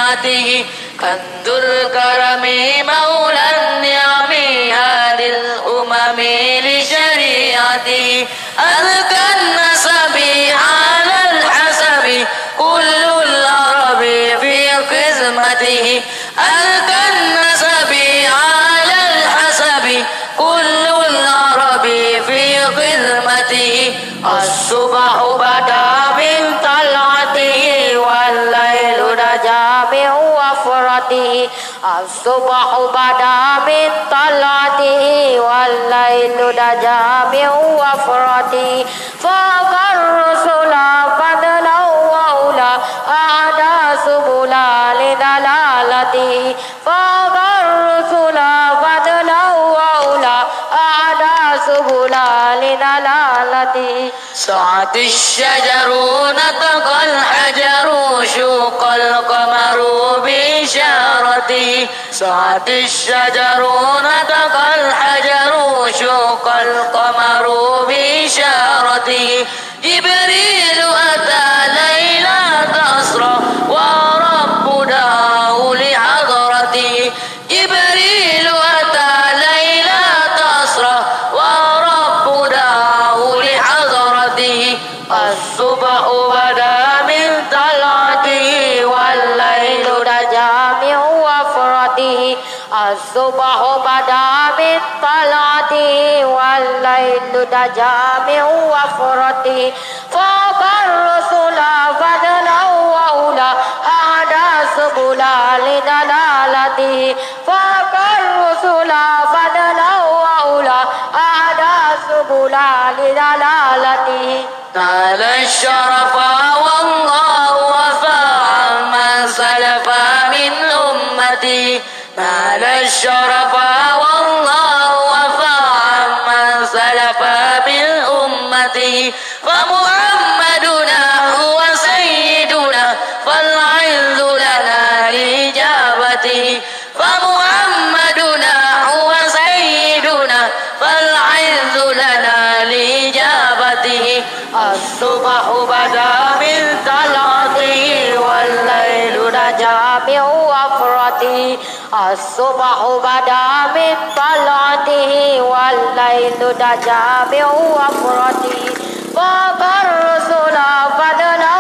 شريعته كنز الكرم مولى النعم هادي الأمم لشريعته أذكى النسب على الحسب كل العرب في قسمته أذكى النسب على الحسب كل العرب في قسمته الصبح بدا من طلعته والليل نجا من وفرته الصبح بدا من طلعته والليل نجا من وفرته فوق الرسل فضلا وأولى أعدى سبلا لدلالته فوق الرسل فضلا وأولى أعدى سبلا لدلالته سعت الشجر نطق الحجر شوق القمر بإشارته سعت الشجر نطق الحجر شوق القمر بإشارته جبريل أتى ليلة أسرى ورب دعاه لحضرته جبريل أتى ليلة أسرى ورب دعاه لحضرته الصبح بدا من طلعته والليل نجا من وفرته الصبح بدا من طلعته والليل نجا من وفرته فوق الرسل فضلا وأولى أعدى سبلا لدلالته فوق الرسل فضلا وأولى أعدى سبلا لدلالته نال الشرف والله وفى عمن سلف من أمتي نال الشرف والله وفى عمن سلف من أمتي فمحمدنا هو سيدنا فالعز لنا لإجابته فمحمدنا هو سيدنا فالعز لنا لإجابته الصبح بدا من طلعته والليل نجا من وفرته الصبح بدا من طلعته والليل نجا من وفرته فوق الرسل فضلا